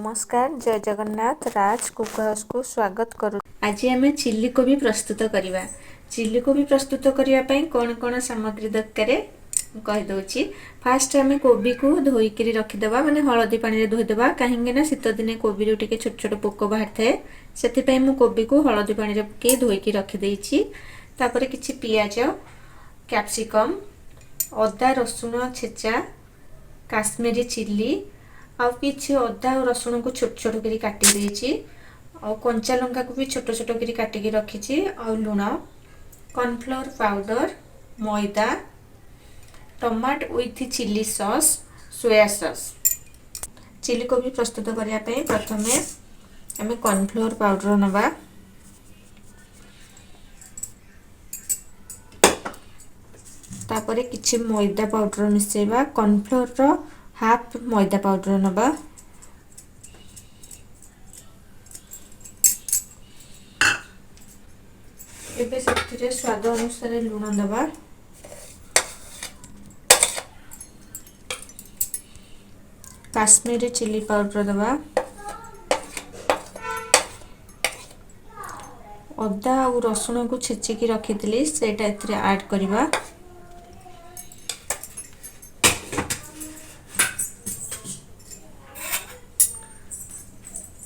नमस्कार जय जगन्नाथ राज कुकहाउस को स्वागत करू। आज आम चिल्ली कोबी प्रस्तुत करवा। चिल्ली कोबी प्रस्तुत करने कौन कौन सामग्री दरकार कहीदे। फास्ट आम कोबी को धोईक रखीदे माने हलदी पानी धोईदे कहीं शीत दिने कोबी टे छोट छोट पोक बाहर थाए से कोबी को हलदी पानी पकई धोईक रखीदे। किछि पियाज कैप्सिकम अदा रसुण छेचा काश्मीरी चिल्ली आउ किछि अदा और रसुण को छोट छोट करी काटी देछि और कंचा लंका को भी छोट छोट करी काटी रखी और लुण कॉर्नफ्लोर पाउडर मैदा tomato with chilli sauce soya sauce. Chilli कोबी प्रस्तुत करने प्रथम आम कॉर्नफ्लोर पाउडर नवा तापरे किछि मैदा पाउडर मिसेबा कॉर्नफ्लोर रो हाफ मैदा पाउडर नबा एबे सेथिरे स्वाद अनुसार लुण दबा काश्मीरी चिल्ली पाउडर दबा अदा और रसुण को छेचिकी रखी सेटा एथिरे ऐड करबा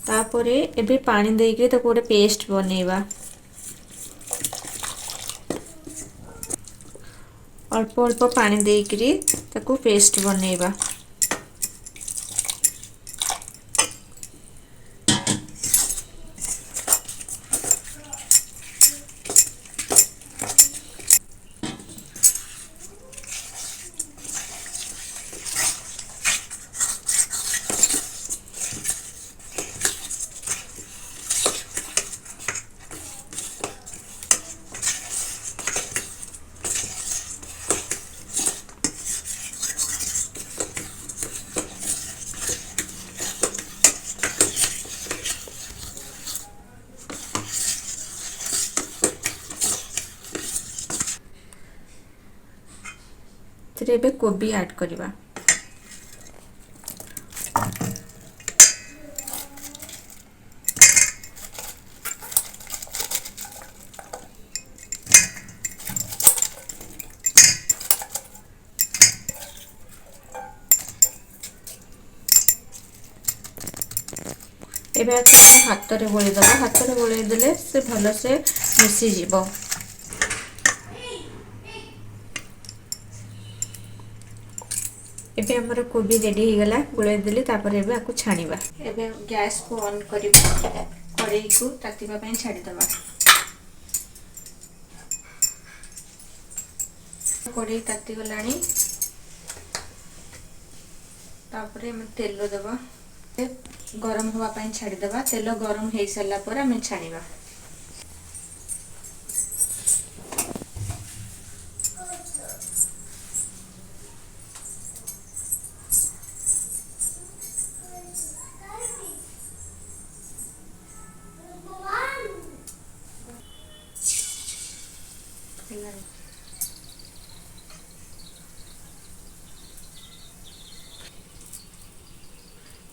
तापरे एबे पानी देके तो गोटे पेस्ट बनेबा अल्प अल्प पानी देकरी ताको पेस्ट बनेबा। एबे कोबी ऐड करबा एबे हाथ रे गोले दबा हाथ रे गोले देले से भलो से मिसी जीवो। एबे हमर कोबी रेडी हो गला गोले देली तापर एबे आकु छाणीबा। एबे गैस को ऑन करिबा कड़ाई को तातीबा पई छाडी दबा। कड़ाई ताती गलानी तापर हम तेल दबा गरम होवा पई छाडी दबा। तेल गरम हे सला पर हम छाणीबा।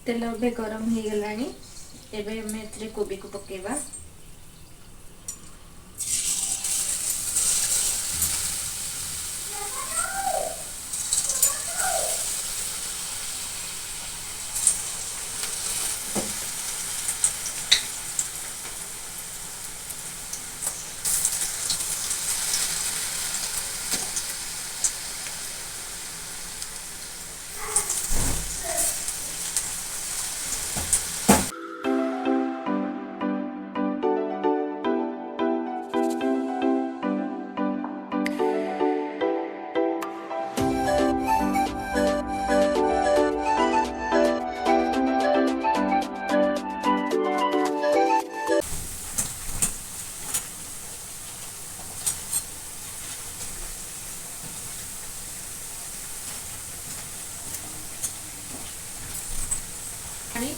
तेल एबे गरम हो गलानी एबे हम एथरे कोबी को पकेबा।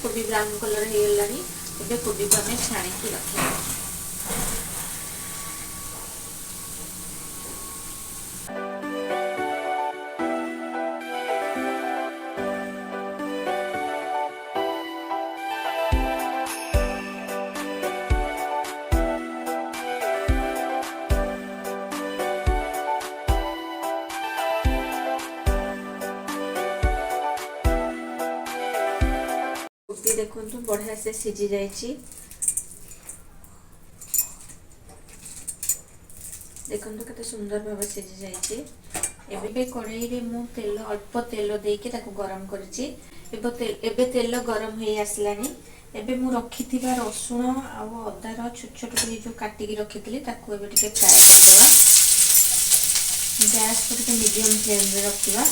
कोबी ब्राउन कलर हो गलानी एबे कोबी को हमें छाणी के रखिबा। देखो बढ़िया से सीझी जाइए। देखो केते सुंदर भाव सीझी जाइए। एबे कढ़ाई रे मु तेल अल्प तेल देके ताको गरम करिछि। एबे तेल गरम हो आसलानी। एबे मु रखिथिबा रसुण आ अदार छोट छोट कर जो काटिकी रखिथिली ताको एबे टिके फ्राई करदेबा। गैस को टिके मीडियम फ्लेम रे रखिबा।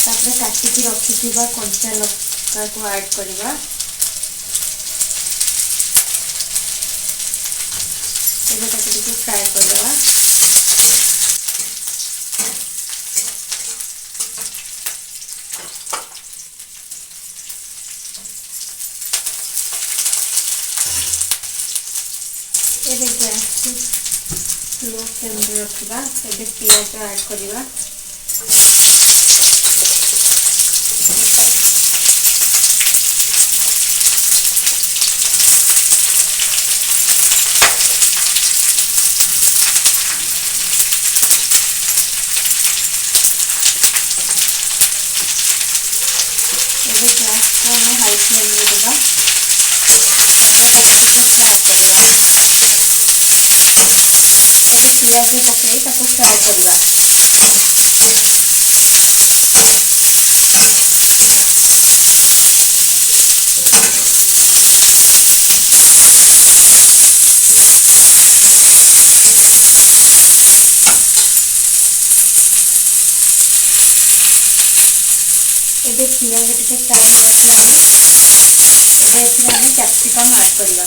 तापर काटिकी रखिथिबा कंचा लଙ୍କା को ऐड करबा। एबे ताको टिके फ्राई करदेबा। एबे गैस को स्लो फ्लेम रे रखिबा। एबे पियाज ऐड करबा। एबे गैस को हम हाई फ्लेम रे देबा। तापर ताको टिके फ्राई करबा। एबे पियाज पकाई ताको फ्राई करबा। एबे पियाज टिके फ्राई हो आसलानी। एबे एथिरे हम कैप्सिकम ऐड करबा।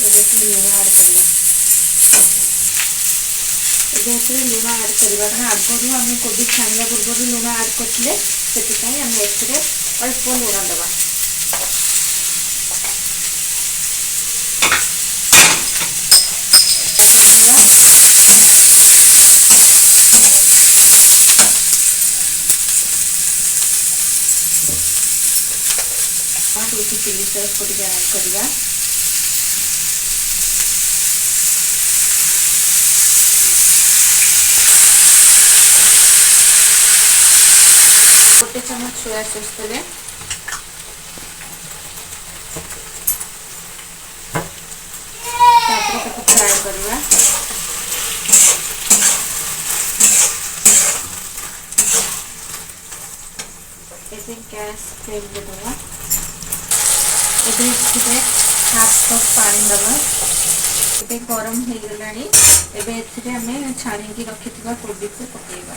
एबे लूण ऐड करबा। एबे लूण ऐड करबा कारण आगरू आम कोबी छाणिया पूर्व लूण ऐड करथिले सेतिकाई आम एथिरे अल्प लूण देबा। तापर देबा रोटी चिली सॉस को टिके ऐड करबा। गोटे चम्मच सोया सॉस देबे। तापर ताको फ्राई करबा। एबे गैस फ्लेम रे देबा। एबे इसके हाफ कप पानी देबा। एबे गरम हो गलानी। एबे एथिरे हमें छाणी की रखिथिबा कोबी को पकेइबा।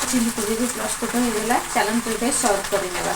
चिली कोबी भी प्रस्तुत हो गला। चलन तो सर्व कर नेबा।